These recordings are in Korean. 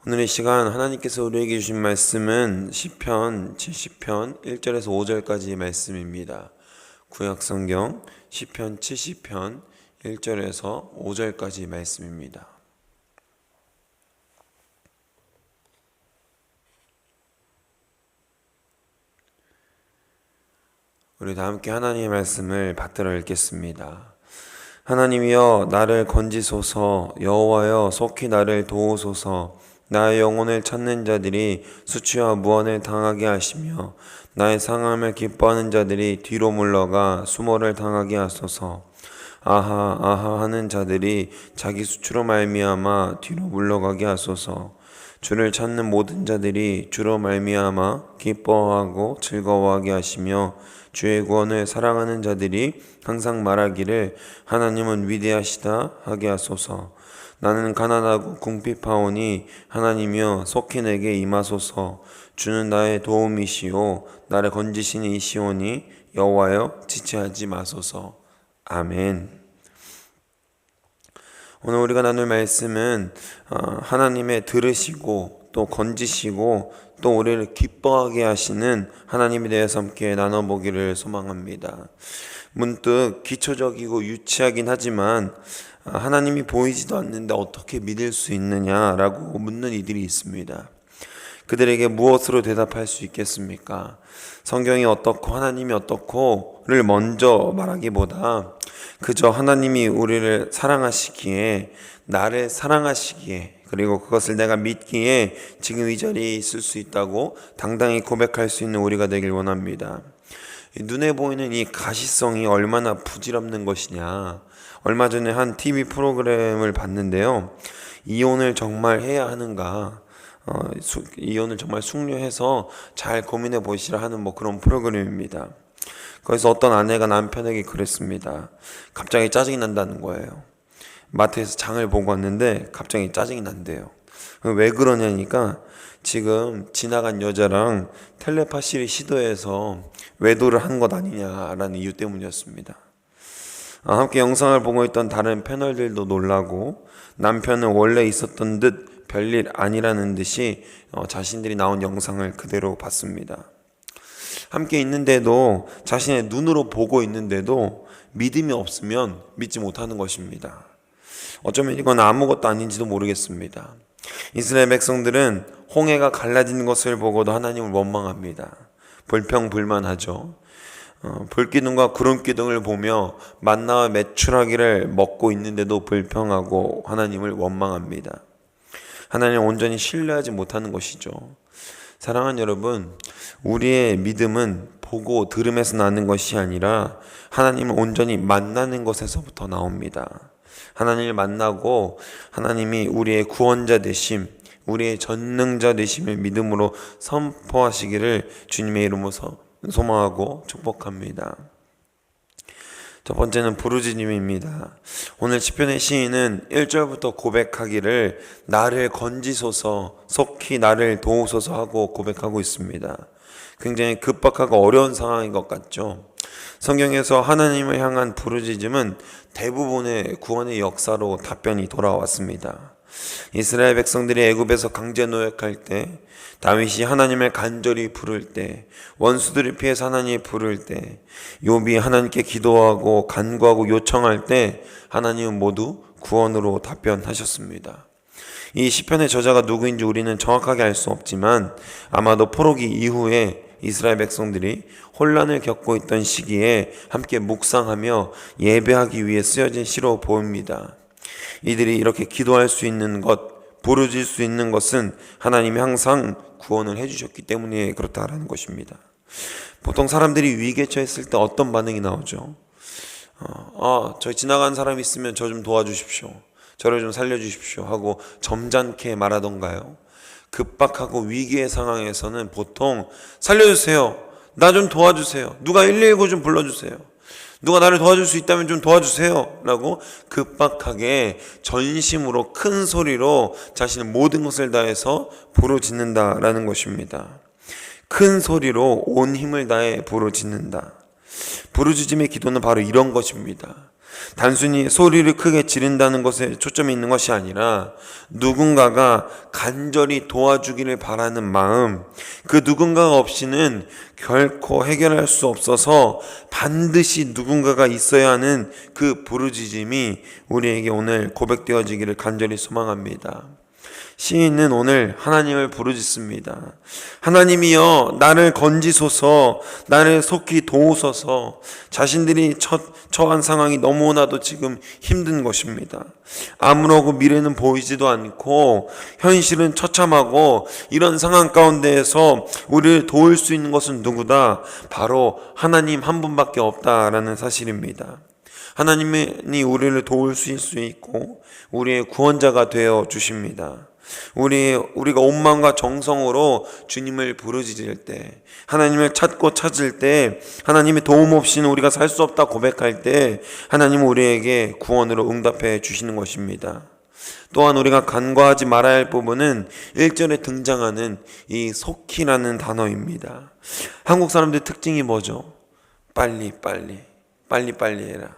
오늘 이 시간 하나님께서 우리에게 주신 말씀은 시편 70편 1절에서 5절까지의 말씀입니다. 구약성경 시편 70편 1절에서 5절까지의 말씀입니다. 우리 다 함께 하나님의 말씀을 받들어 읽겠습니다. 하나님이여 나를 건지소서, 여호와여 속히 나를 도우소서. 나의 영혼을 찾는 자들이 수치와 무언을 당하게 하시며 나의 상함을 기뻐하는 자들이 뒤로 물러가 수모를 당하게 하소서. 아하 아하 하는 자들이 자기 수치로 말미암아 뒤로 물러가게 하소서. 주를 찾는 모든 자들이 주로 말미암아 기뻐하고 즐거워하게 하시며 주의 구원을 사랑하는 자들이 항상 말하기를 하나님은 위대하시다 하게 하소서. 나는 가난하고 궁핍하오니 하나님이여 속히 내게 임하소서. 주는 나의 도움이시오 나를 건지시는 이시오니 여호와여 지체하지 마소서. 아멘. 오늘 우리가 나눌 말씀은 하나님의 들으시고 또 건지시고 또 우리를 기뻐하게 하시는 하나님에 대해서 함께 나눠보기를 소망합니다. 문득 기초적이고 유치하긴 하지만 하나님이 보이지도 않는데 어떻게 믿을 수 있느냐라고 묻는 이들이 있습니다. 그들에게 무엇으로 대답할 수 있겠습니까? 성경이 어떻고 하나님이 어떻고를 먼저 말하기보다 그저 하나님이 우리를 사랑하시기에, 나를 사랑하시기에, 그리고 그것을 내가 믿기에 지금 이 자리에 있을 수 있다고 당당히 고백할 수 있는 우리가 되길 원합니다. 눈에 보이는 이 가시성이 얼마나 부질없는 것이냐. 얼마 전에 한 TV 프로그램을 봤는데요. 이혼을 정말 해야 하는가, 이혼을 정말 숙려해서 잘 고민해 보시라 하는 그런 프로그램입니다. 거기서 어떤 아내가 남편에게 그랬습니다. 갑자기 짜증이 난다는 거예요. 마트에서 장을 보고 왔는데 갑자기 짜증이 난대요. 왜 그러냐니까 지금 지나간 여자랑 텔레파시를 시도해서 외도를 한 것 아니냐라는 이유 때문이었습니다. 함께 영상을 보고 있던 다른 패널들도 놀라고 남편은 원래 있었던 듯 별일 아니라는 듯이 자신들이 나온 영상을 그대로 봤습니다. 함께 있는데도, 자신의 눈으로 보고 있는데도 믿음이 없으면 믿지 못하는 것입니다. 어쩌면 이건 아무것도 아닌지도 모르겠습니다. 이스라엘 백성들은 홍해가 갈라지는 것을 보고도 하나님을 원망합니다. 불평불만하죠. 불기둥과 구름기둥을 보며 만나와 메추라기를 먹고 있는데도 불평하고 하나님을 원망합니다. 하나님을 온전히 신뢰하지 못하는 것이죠. 사랑하는 여러분, 우리의 믿음은 보고 들음에서 나는 것이 아니라 하나님을 온전히 만나는 것에서부터 나옵니다. 하나님을 만나고 하나님이 우리의 구원자 되심, 우리의 전능자 되심을 믿음으로 선포하시기를 주님의 이름으로 소망하고 축복합니다. 첫 번째는 부르짖음입니다. 오늘 시편의 시인은 1절부터 고백하기를 나를 건지소서, 속히 나를 도우소서 하고 고백하고 있습니다. 굉장히 급박하고 어려운 상황인 것 같죠. 성경에서 하나님을 향한 부르짖음은 대부분의 구원의 역사로 답변이 돌아왔습니다. 이스라엘 백성들이 애굽에서 강제 노역할 때, 다윗이 하나님을 간절히 부를 때, 원수들을 피해서 하나님을 부를 때, 욥이 하나님께 기도하고 간구하고 요청할 때 하나님은 모두 구원으로 답변하셨습니다. 이 시편의 저자가 누구인지 우리는 정확하게 알 수 없지만 아마도 포로기 이후에 이스라엘 백성들이 혼란을 겪고 있던 시기에 함께 묵상하며 예배하기 위해 쓰여진 시로 보입니다. 이들이 이렇게 기도할 수 있는 것, 부르짖을 수 있는 것은 하나님이 항상 구원을 해주셨기 때문에 그렇다라는 것입니다. 보통 사람들이 위기에 처했을 때 어떤 반응이 나오죠? 저 지나간 사람 있으면 저 좀 도와주십시오, 저를 좀 살려주십시오 하고 점잖게 말하던가요? 급박하고 위기의 상황에서는 보통 살려주세요, 나 좀 도와주세요, 누가 119 좀 불러주세요, 누가 나를 도와줄 수 있다면 좀 도와주세요 라고 급박하게 전심으로 큰 소리로 자신의 모든 것을 다해서 부르짖는다라는 것입니다. 큰 소리로 온 힘을 다해 부르짖는다. 부르짖음의 기도는 바로 이런 것입니다. 단순히 소리를 크게 지른다는 것에 초점이 있는 것이 아니라 누군가가 간절히 도와주기를 바라는 마음, 그 누군가가 없이는 결코 해결할 수 없어서 반드시 누군가가 있어야 하는 그 부르짖음이 우리에게 오늘 고백되어지기를 간절히 소망합니다. 시인은 오늘 하나님을 부르짖습니다. 하나님이여 나를 건지소서, 나를 속히 도우소서. 자신들이 처한 상황이 너무나도 지금 힘든 것입니다. 아무러고 미래는 보이지도 않고 현실은 처참하고 이런 상황 가운데에서 우리를 도울 수 있는 것은 누구다? 바로 하나님 한 분밖에 없다라는 사실입니다. 하나님이 우리를 도울 수 있고 우리의 구원자가 되어 주십니다. 우리가 온 마음과 정성으로 주님을 부르짖을 때, 하나님을 찾고 찾을 때, 하나님의 도움 없이는 우리가 살 수 없다 고백할 때 하나님은 우리에게 구원으로 응답해 주시는 것입니다. 또한 우리가 간과하지 말아야 할 부분은 1절에 등장하는 이 속히라는 단어입니다. 한국 사람들의 특징이 뭐죠? 빨리 해라.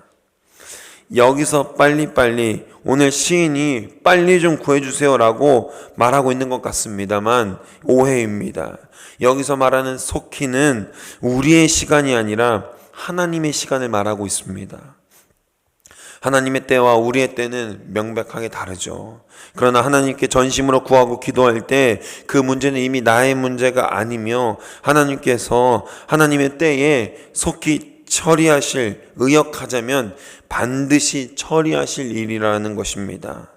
여기서 빨리 오늘 시인이 빨리 좀 구해주세요 라고 말하고 있는 것 같습니다만 오해입니다. 여기서 말하는 속히는 우리의 시간이 아니라 하나님의 시간을 말하고 있습니다. 하나님의 때와 우리의 때는 명백하게 다르죠. 그러나 하나님께 전심으로 구하고 기도할 때 그 문제는 이미 나의 문제가 아니며 하나님께서 하나님의 때에 속히 처리하실, 의역하자면 반드시 처리하실 일이라는 것입니다.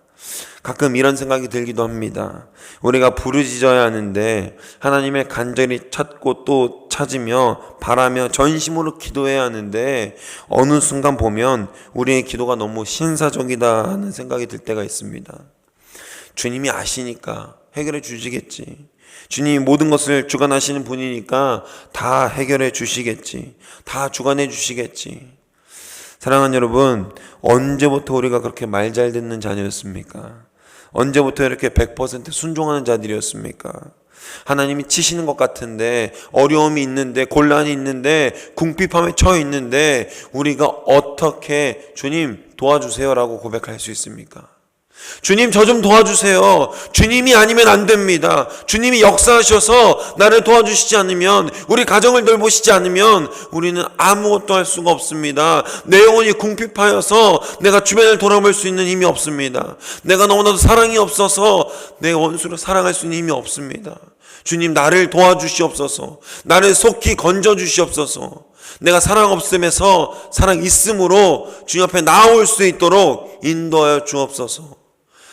가끔 이런 생각이 들기도 합니다. 우리가 부르짖어야 하는데 하나님을 간절히 찾고 또 찾으며 바라며 전심으로 기도해야 하는데 어느 순간 보면 우리의 기도가 너무 신사적이다 하는 생각이 들 때가 있습니다. 주님이 아시니까 해결해 주시겠지. 주님이 모든 것을 주관하시는 분이니까 다 해결해 주시겠지. 다 주관해 주시겠지. 사랑하는 여러분, 언제부터 우리가 그렇게 말 잘 듣는 자녀였습니까? 언제부터 이렇게 100% 순종하는 자들이었습니까? 하나님이 치시는 것 같은데, 어려움이 있는데, 곤란이 있는데, 궁핍함에 처해 있는데 우리가 어떻게 주님 도와주세요 라고 고백할 수 있습니까? 주님 저 좀 도와주세요. 주님이 아니면 안 됩니다. 주님이 역사하셔서 나를 도와주시지 않으면, 우리 가정을 돌보시지 않으면 우리는 아무것도 할 수가 없습니다. 내 영혼이 궁핍하여서 내가 주변을 돌아볼 수 있는 힘이 없습니다. 내가 너무나도 사랑이 없어서 내 원수를 사랑할 수 있는 힘이 없습니다. 주님 나를 도와주시옵소서. 나를 속히 건져주시옵소서. 내가 사랑 없음에서 사랑 있음으로 주님 앞에 나올 수 있도록 인도하여 주옵소서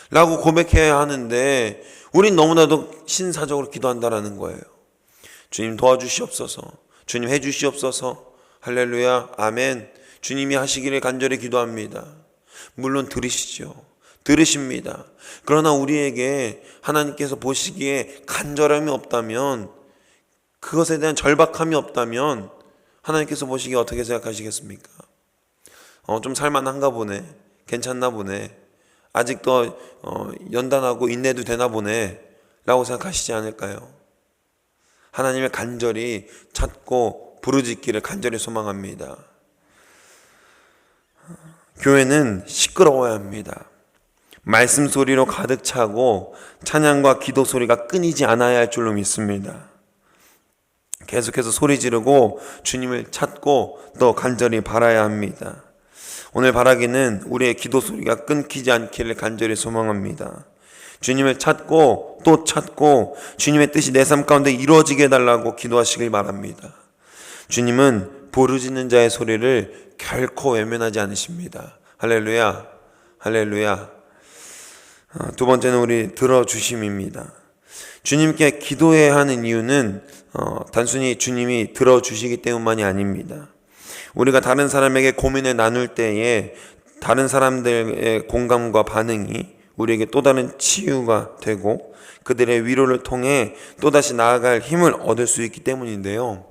라고 고백해야 하는데 우린 너무나도 신사적으로 기도한다라는 거예요. 주님 도와주시옵소서. 주님 해주시옵소서. 할렐루야 아멘. 주님이 하시기를 간절히 기도합니다. 물론 들으십니다. 그러나 우리에게 하나님께서 보시기에 간절함이 없다면, 그것에 대한 절박함이 없다면 하나님께서 보시기에 어떻게 생각하시겠습니까? 좀 살만한가 보네. 괜찮나 보네. 아직도 연단하고 인내도 되나 보네 라고 생각하시지 않을까요? 하나님을 간절히 찾고 부르짖기를 간절히 소망합니다. 교회는 시끄러워야 합니다. 말씀 소리로 가득 차고 찬양과 기도 소리가 끊이지 않아야 할 줄로 믿습니다. 계속해서 소리 지르고 주님을 찾고 또 간절히 바라야 합니다. 오늘 바라기는 우리의 기도 소리가 끊기지 않기를 간절히 소망합니다. 주님을 찾고 또 찾고 주님의 뜻이 내 삶 가운데 이루어지게 해달라고 기도하시길 바랍니다. 주님은 부르짖는 자의 소리를 결코 외면하지 않으십니다. 할렐루야, 할렐루야. 두 번째는 우리 들어주심입니다. 주님께 기도해야 하는 이유는 단순히 주님이 들어주시기 때문만이 아닙니다. 우리가 다른 사람에게 고민을 나눌 때에 다른 사람들의 공감과 반응이 우리에게 또 다른 치유가 되고 그들의 위로를 통해 또다시 나아갈 힘을 얻을 수 있기 때문인데요.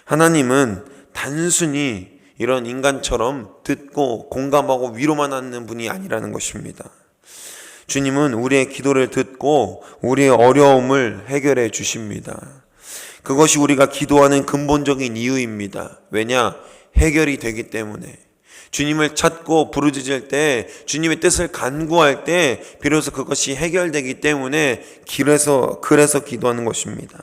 하나님은 단순히 이런 인간처럼 듣고 공감하고 위로만 하는 분이 아니라는 것입니다. 주님은 우리의 기도를 듣고 우리의 어려움을 해결해 주십니다. 그것이 우리가 기도하는 근본적인 이유입니다. 왜냐? 해결이 되기 때문에. 주님을 찾고 부르짖을 때, 주님의 뜻을 간구할 때 비로소 그것이 해결되기 때문에 그래서 기도하는 것입니다.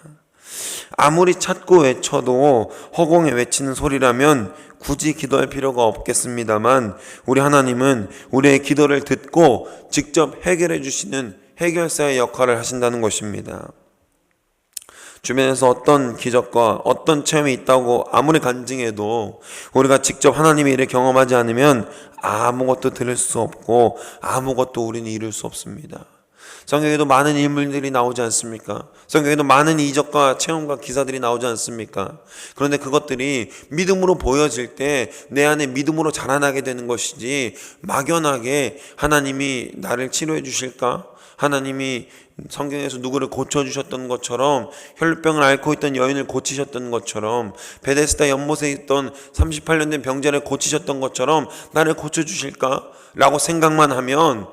아무리 찾고 외쳐도 허공에 외치는 소리라면 굳이 기도할 필요가 없겠습니다만, 우리 하나님은 우리의 기도를 듣고 직접 해결해 주시는 해결사의 역할을 하신다는 것입니다. 주변에서 어떤 기적과 어떤 체험이 있다고 아무리 간증해도 우리가 직접 하나님의 일을 경험하지 않으면 아무것도 들을 수 없고 아무것도 우리는 이룰 수 없습니다. 성경에도 많은 인물들이 나오지 않습니까? 성경에도 많은 이적과 체험과 기사들이 나오지 않습니까? 그런데 그것들이 믿음으로 보여질 때 내 안에 믿음으로 자라나게 되는 것이지, 막연하게 하나님이 나를 치료해 주실까? 하나님이 성경에서 누구를 고쳐주셨던 것처럼, 혈병을 앓고 있던 여인을 고치셨던 것처럼, 베데스다 연못에 있던 38년 된 병자를 고치셨던 것처럼 나를 고쳐주실까? 라고 생각만 하면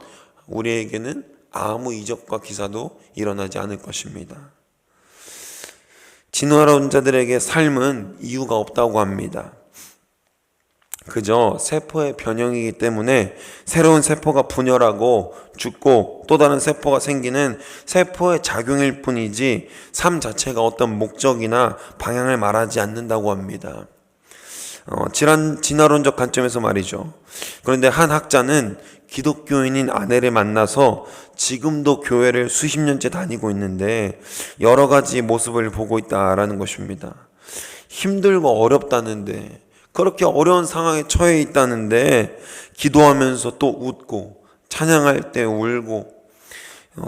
우리에게는 아무 이적과 기사도 일어나지 않을 것입니다. 진화로 온 자들에게 삶은 이유가 없다고 합니다. 그저 세포의 변형이기 때문에 새로운 세포가 분열하고 죽고 또 다른 세포가 생기는 세포의 작용일 뿐이지 삶 자체가 어떤 목적이나 방향을 말하지 않는다고 합니다. 진화론적 관점에서 말이죠. 그런데 한 학자는 기독교인인 아내를 만나서 지금도 교회를 수십 년째 다니고 있는데 여러 가지 모습을 보고 있다라는 것입니다. 힘들고 어렵다는데, 그렇게 어려운 상황에 처해 있다는데 기도하면서 또 웃고, 찬양할 때 울고,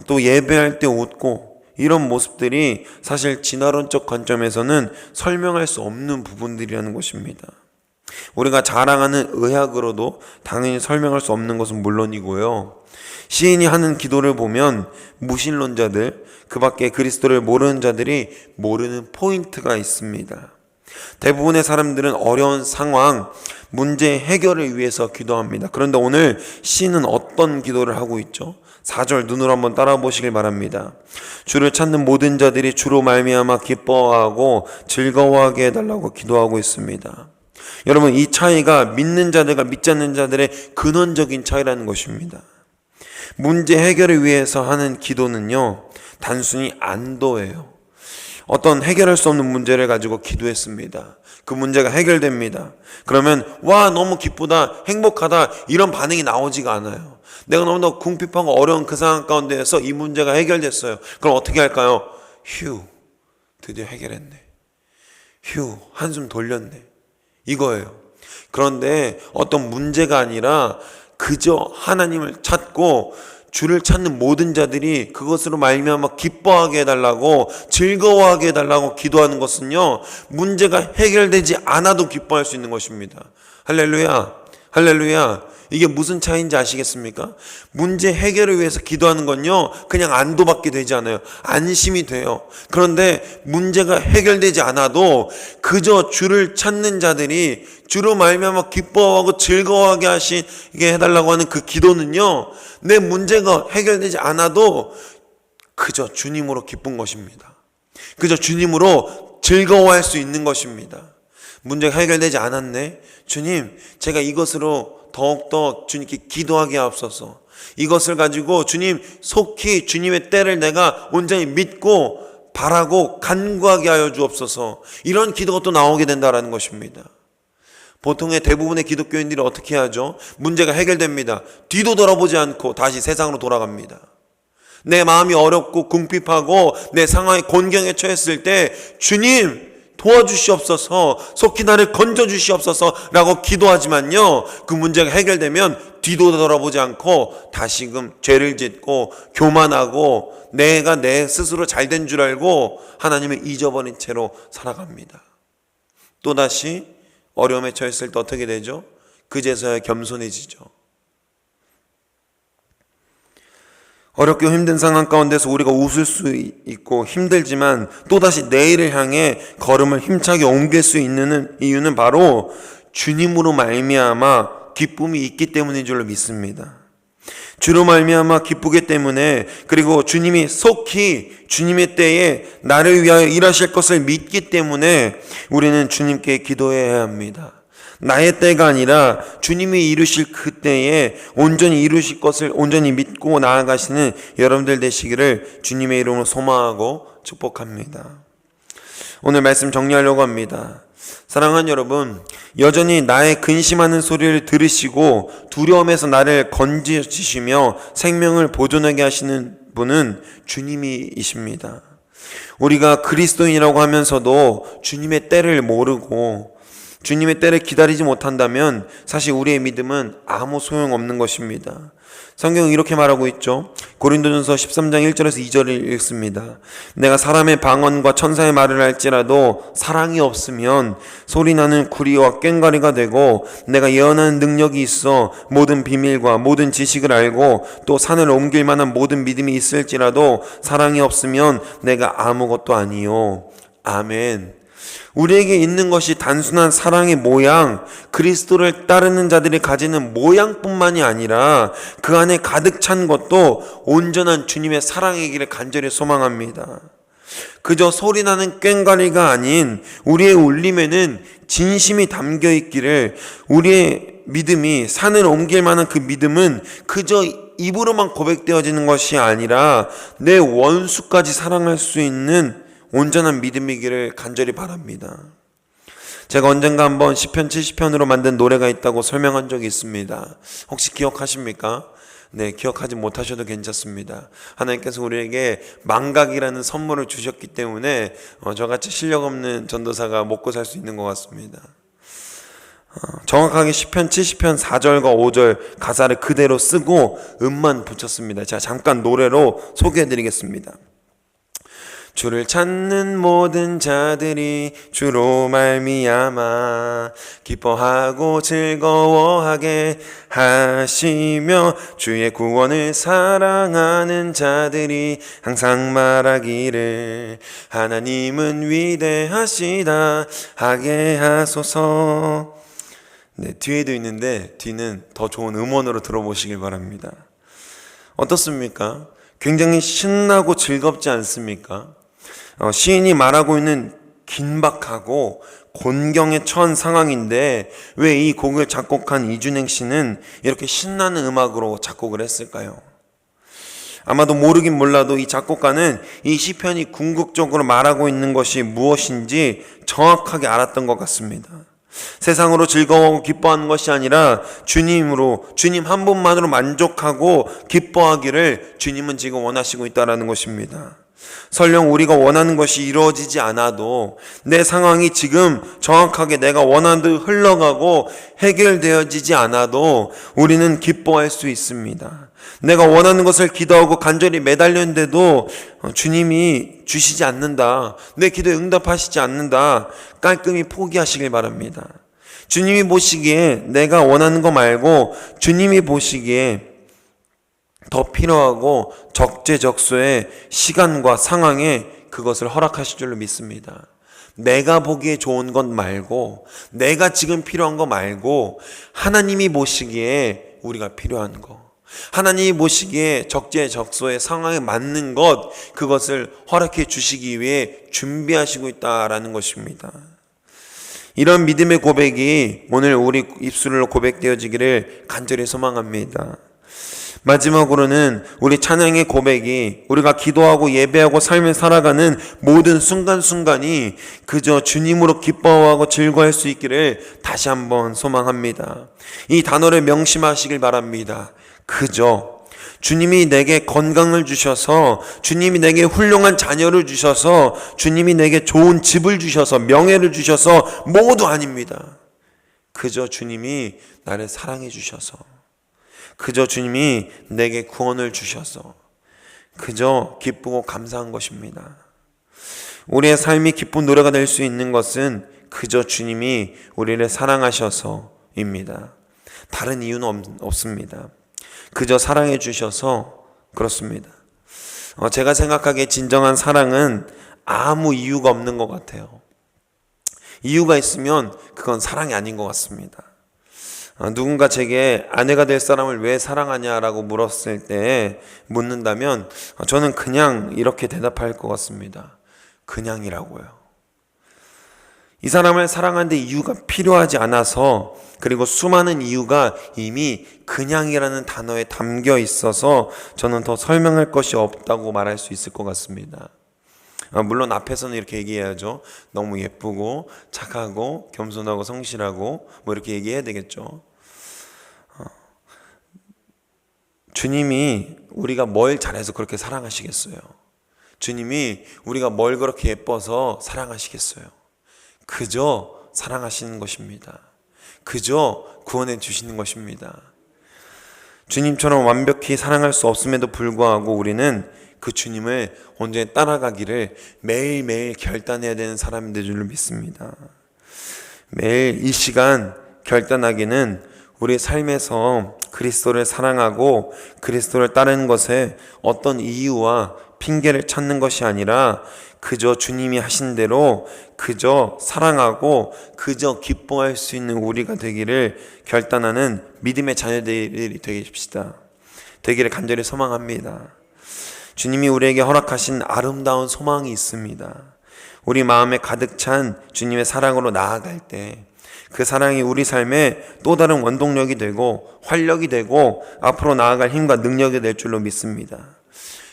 또 예배할 때 웃고, 이런 모습들이 사실 진화론적 관점에서는 설명할 수 없는 부분들이라는 것입니다. 우리가 자랑하는 의학으로도 당연히 설명할 수 없는 것은 물론이고요, 시인이 하는 기도를 보면 무신론자들, 그 밖에 그리스도를 모르는 자들이 모르는 포인트가 있습니다. 대부분의 사람들은 어려운 상황, 문제 해결을 위해서 기도합니다. 그런데 오늘 시인은 어떤 기도를 하고 있죠? 4절 눈으로 한번 따라 보시길 바랍니다. 주를 찾는 모든 자들이 주로 말미암아 기뻐하고 즐거워하게 해달라고 기도하고 있습니다. 여러분, 이 차이가 믿는 자들과 믿지 않는 자들의 근원적인 차이라는 것입니다. 문제 해결을 위해서 하는 기도는요, 단순히 안도예요. 어떤 해결할 수 없는 문제를 가지고 기도했습니다. 그 문제가 해결됩니다. 그러면 와, 너무 기쁘다, 행복하다, 이런 반응이 나오지가 않아요. 내가 너무나 궁핍하고 어려운 그 상황 가운데에서 이 문제가 해결됐어요. 그럼 어떻게 할까요? 휴, 드디어 해결했네. 휴, 한숨 돌렸네. 이거예요. 그런데 어떤 문제가 아니라 그저 하나님을 찾고 주를 찾는 모든 자들이 그것으로 말미암아 기뻐하게 해달라고, 즐거워하게 해달라고 기도하는 것은요, 문제가 해결되지 않아도 기뻐할 수 있는 것입니다. 할렐루야, 할렐루야. 이게 무슨 차이인지 아시겠습니까? 문제 해결을 위해서 기도하는 건요, 그냥 안도받게 되지 않아요. 안심이 돼요. 그런데 문제가 해결되지 않아도 그저 주를 찾는 자들이 주로 말미암아 기뻐하고 즐거워하게 하시게 해달라고 하는 그 기도는요, 내 문제가 해결되지 않아도 그저 주님으로 기쁜 것입니다. 그저 주님으로 즐거워할 수 있는 것입니다. 문제가 해결되지 않았네. 주님, 제가 이것으로 더욱더 주님께 기도하게 하옵소서. 이것을 가지고 주님, 속히 주님의 때를 내가 온전히 믿고 바라고 간구하게 하여 주옵소서. 이런 기도가 또 나오게 된다는 것입니다. 보통의 대부분의 기독교인들이 어떻게 하죠? 문제가 해결됩니다. 뒤도 돌아보지 않고 다시 세상으로 돌아갑니다. 내 마음이 어렵고 궁핍하고 내 상황에 곤경에 처했을 때 주님 도와주시옵소서, 속히 나를 건져주시옵소서 라고 기도하지만요, 그 문제가 해결되면 뒤도 돌아보지 않고 다시금 죄를 짓고 교만하고 내가 내 스스로 잘된 줄 알고 하나님을 잊어버린 채로 살아갑니다. 또다시 어려움에 처했을 때 어떻게 되죠? 그제서야 겸손해지죠. 어렵고 힘든 상황 가운데서 우리가 웃을 수 있고 힘들지만 또다시 내일을 향해 걸음을 힘차게 옮길 수 있는 이유는 바로 주님으로 말미암아 기쁨이 있기 때문인 줄로 믿습니다. 주로 말미암아 기쁘기 때문에, 그리고 주님이 속히 주님의 때에 나를 위하여 일하실 것을 믿기 때문에 우리는 주님께 기도해야 합니다. 나의 때가 아니라 주님이 이루실 그 때에 온전히 이루실 것을 온전히 믿고 나아가시는 여러분들 되시기를 주님의 이름으로 소망하고 축복합니다. 오늘 말씀 정리하려고 합니다. 사랑하는 여러분, 여전히 나의 근심하는 소리를 들으시고 두려움에서 나를 건지시며 생명을 보존하게 하시는 분은 주님이십니다. 우리가 그리스도인이라고 하면서도 주님의 때를 모르고 주님의 때를 기다리지 못한다면 사실 우리의 믿음은 아무 소용없는 것입니다. 성경은 이렇게 말하고 있죠. 고린도전서 13장 1절에서 2절을 읽습니다. 내가 사람의 방언과 천사의 말을 할지라도 사랑이 없으면 소리나는 구리와 꽹과리가 되고, 내가 예언하는 능력이 있어 모든 비밀과 모든 지식을 알고 또 산을 옮길 만한 모든 믿음이 있을지라도 사랑이 없으면 내가 아무것도 아니요. 아멘. 우리에게 있는 것이 단순한 사랑의 모양, 그리스도를 따르는 자들이 가지는 모양뿐만이 아니라 그 안에 가득 찬 것도 온전한 주님의 사랑이기를 간절히 소망합니다. 그저 소리나는 꽹과리가 아닌 우리의 울림에는 진심이 담겨 있기를, 우리의 믿음이 산을 옮길 만한 그 믿음은 그저 입으로만 고백되어지는 것이 아니라 내 원수까지 사랑할 수 있는 온전한 믿음이기를 간절히 바랍니다. 제가 언젠가 한번 시편 70편으로 만든 노래가 있다고 설명한 적이 있습니다. 혹시 기억하십니까? 네, 기억하지 못하셔도 괜찮습니다. 하나님께서 우리에게 망각이라는 선물을 주셨기 때문에 저같이 실력 없는 전도사가 먹고 살 수 있는 것 같습니다. 정확하게 시편 70편 4절과 5절 가사를 그대로 쓰고 음만 붙였습니다. 제가 잠깐 노래로 소개해드리겠습니다. 주를 찾는 모든 자들이 주로 말미암아 기뻐하고 즐거워하게 하시며, 주의 구원을 사랑하는 자들이 항상 말하기를 하나님은 위대하시다 하게 하소서. 네, 뒤에도 있는데 뒤는 더 좋은 음원으로 들어보시길 바랍니다. 어떻습니까? 굉장히 신나고 즐겁지 않습니까? 시인이 말하고 있는 긴박하고 곤경에 처한 상황인데 왜 이 곡을 작곡한 이준행 씨는 이렇게 신나는 음악으로 작곡을 했을까요? 아마도 모르긴 몰라도 이 작곡가는 이 시편이 궁극적으로 말하고 있는 것이 무엇인지 정확하게 알았던 것 같습니다. 세상으로 즐거워하고 기뻐하는 것이 아니라 주님 한 분만으로 만족하고 기뻐하기를 주님은 지금 원하시고 있다는 것입니다. 설령 우리가 원하는 것이 이루어지지 않아도, 내 상황이 지금 정확하게 내가 원하는 대로 흘러가고 해결되어지지 않아도 우리는 기뻐할 수 있습니다. 내가 원하는 것을 기도하고 간절히 매달렸는데도 주님이 주시지 않는다, 내 기도에 응답하시지 않는다, 깔끔히 포기하시길 바랍니다. 주님이 보시기에 내가 원하는 거 말고 주님이 보시기에 더 필요하고 적재적소의 시간과 상황에 그것을 허락하실 줄로 믿습니다. 내가 보기에 좋은 것 말고, 내가 지금 필요한 거 말고 하나님이 보시기에 우리가 필요한 거, 하나님이 보시기에 적재적소의 상황에 맞는 것, 그것을 허락해 주시기 위해 준비하시고 있다라는 것입니다. 이런 믿음의 고백이 오늘 우리 입술로 고백되어지기를 간절히 소망합니다. 마지막으로는 우리 찬양의 고백이 우리가 기도하고 예배하고 삶을 살아가는 모든 순간순간이 그저 주님으로 기뻐하고 즐거워할 수 있기를 다시 한번 소망합니다. 이 단어를 명심하시길 바랍니다. 그저 주님이 내게 건강을 주셔서, 주님이 내게 훌륭한 자녀를 주셔서, 주님이 내게 좋은 집을 주셔서, 명예를 주셔서 모두 아닙니다. 그저 주님이 나를 사랑해 주셔서, 그저 주님이 내게 구원을 주셔서 그저 기쁘고 감사한 것입니다. 우리의 삶이 기쁜 노래가 될 수 있는 것은 그저 주님이 우리를 사랑하셔서입니다. 다른 이유는 없습니다. 그저 사랑해 주셔서 그렇습니다. 제가 생각하기에 진정한 사랑은 아무 이유가 없는 것 같아요. 이유가 있으면 그건 사랑이 아닌 것 같습니다. 누군가 제게 아내가 될 사람을 왜 사랑하냐라고 물었을 때 묻는다면 저는 그냥 이렇게 대답할 것 같습니다. 그냥이라고요. 이 사람을 사랑하는데 이유가 필요하지 않아서, 그리고 수많은 이유가 이미 그냥이라는 단어에 담겨 있어서 저는 더 설명할 것이 없다고 말할 수 있을 것 같습니다. 물론 앞에서는 이렇게 얘기해야죠. 너무 예쁘고 착하고 겸손하고 성실하고 뭐 이렇게 얘기해야 되겠죠. 주님이 우리가 뭘 잘해서 그렇게 사랑하시겠어요? 주님이 우리가 뭘 그렇게 예뻐서 사랑하시겠어요? 그저 사랑하시는 것입니다. 그저 구원해 주시는 것입니다. 주님처럼 완벽히 사랑할 수 없음에도 불구하고 우리는 그 주님을 온전히 따라가기를 매일매일 결단해야 되는 사람이 될 줄로 믿습니다. 매일 이 시간 결단하기는 우리 삶에서 그리스도를 사랑하고 그리스도를 따르는 것에 어떤 이유와 핑계를 찾는 것이 아니라 그저 주님이 하신 대로 그저 사랑하고 그저 기뻐할 수 있는 우리가 되기를 결단하는 믿음의 자녀들이 되기를 간절히 소망합니다. 주님이 우리에게 허락하신 아름다운 소망이 있습니다. 우리 마음에 가득 찬 주님의 사랑으로 나아갈 때 그 사랑이 우리 삶에 또 다른 원동력이 되고 활력이 되고 앞으로 나아갈 힘과 능력이 될 줄로 믿습니다.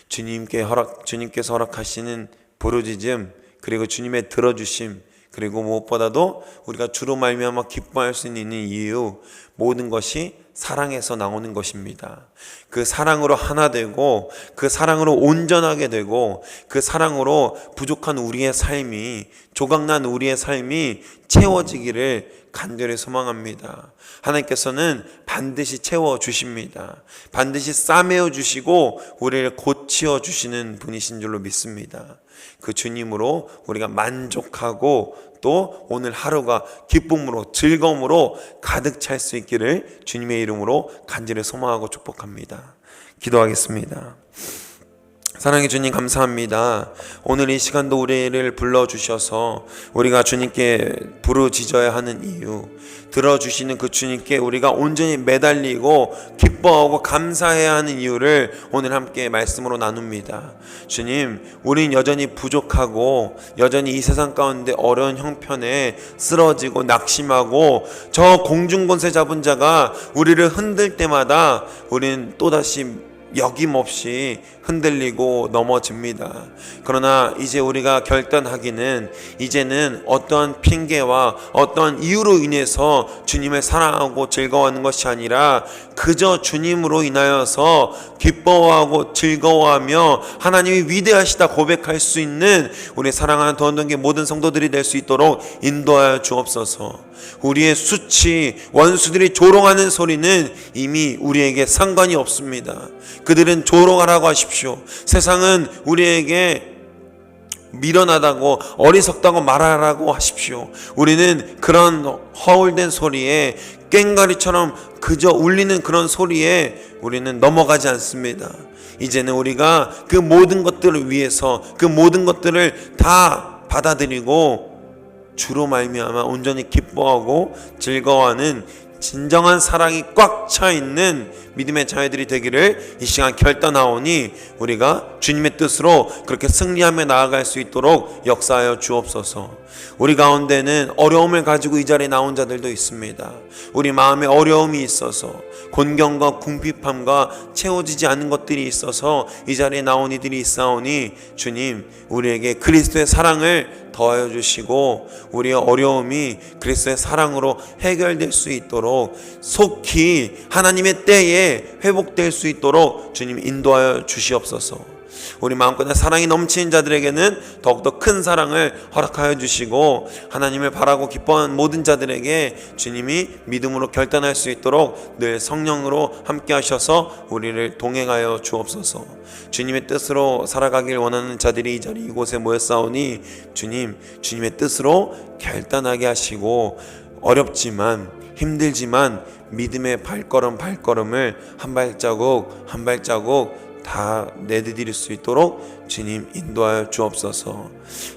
주님께서 허락하시는 부르짖음, 그리고 주님의 들어주심, 그리고 무엇보다도 우리가 주로 말미암아 기뻐할 수 있는 이유, 모든 것이 사랑에서 나오는 것입니다. 그 사랑으로 하나 되고 그 사랑으로 온전하게 되고 그 사랑으로 부족한 우리의 삶이, 조각난 우리의 삶이 채워지기를 간절히 소망합니다. 하나님께서는 반드시 채워주십니다. 반드시 싸매어 주시고 우리를 고치어 주시는 분이신 줄로 믿습니다. 그 주님으로 우리가 만족하고 또 오늘 하루가 기쁨으로 즐거움으로 가득 찰 수 있기를 주님의 이름으로 간절히 소망하고 축복합니다. 기도하겠습니다. 사랑의 주님 감사합니다. 오늘 이 시간도 우리를 불러주셔서 우리가 주님께 부르짖어야 하는 이유, 들어주시는 그 주님께 우리가 온전히 매달리고 기뻐하고 감사해야 하는 이유를 오늘 함께 말씀으로 나눕니다. 주님, 우린 여전히 부족하고 여전히 이 세상 가운데 어려운 형편에 쓰러지고 낙심하고 저 공중권세 잡은 자가 우리를 흔들 때마다 우린 또다시 여김없이 흔들리고 넘어집니다. 그러나 이제 우리가 결단하기는 이제는 어떤 핑계와 어떤 이유로 인해서 주님을 사랑하고 즐거워하는 것이 아니라 그저 주님으로 인하여서 기뻐하고 즐거워하며 하나님이 위대하시다 고백할 수 있는 우리 사랑하는 더원동계 모든 성도들이 될 수 있도록 인도하여 주옵소서. 우리의 수치, 원수들이 조롱하는 소리는 이미 우리에게 상관이 없습니다. 그들은 조롱하라고 하십시오. 세상은 우리에게 미련하다고 어리석다고 말하라고 하십시오. 우리는 그런 허울된 소리에 꽹과리처럼 그저 울리는 그런 소리에 우리는 넘어가지 않습니다. 이제는 우리가 그 모든 것들을 위해서 그 모든 것들을 다 받아들이고 주로 말미암아 온전히 기뻐하고 즐거워하는 진정한 사랑이 꽉 차 있는 믿음의 자녀들이 되기를 이 시간 결단하오니 우리가 주님의 뜻으로 그렇게 승리하며 나아갈 수 있도록 역사하여 주옵소서. 우리 가운데는 어려움을 가지고 이 자리에 나온 자들도 있습니다. 우리 마음에 어려움이 있어서 곤경과 궁핍함과 채워지지 않는 것들이 있어서 이 자리에 나온 이들이 있사오니 주님, 우리에게 그리스도의 사랑을 더하여 주시고 우리의 어려움이 그리스도의 사랑으로 해결될 수 있도록 속히 하나님의 때에 회복될 수 있도록 주님 인도하여 주시옵소서. 우리 마음껏 사랑이 넘치는 자들에게는 더욱더 큰 사랑을 허락하여 주시고 하나님을 바라고 기뻐하는 모든 자들에게 주님이 믿음으로 결단할 수 있도록 늘 성령으로 함께 하셔서 우리를 동행하여 주옵소서. 주님의 뜻으로 살아가길 원하는 자들이 이 자리 이곳에 모였사오니 주님, 주님의 뜻으로 결단하게 하시고 어렵지만 힘들지만 믿음의 발걸음을 한 발자국 한 발자국 다 내디딜 수 있도록 주님 인도하여 주옵소서.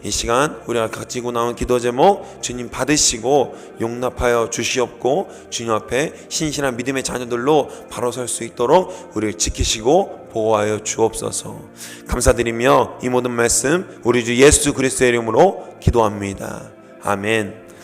이 시간 우리가 가지고 나온 기도 제목 주님 받으시고 용납하여 주시옵고 주님 앞에 신실한 믿음의 자녀들로 바로 설 수 있도록 우리를 지키시고 보호하여 주옵소서. 감사드리며 이 모든 말씀 우리 주 예수 그리스도의 이름으로 기도합니다. 아멘.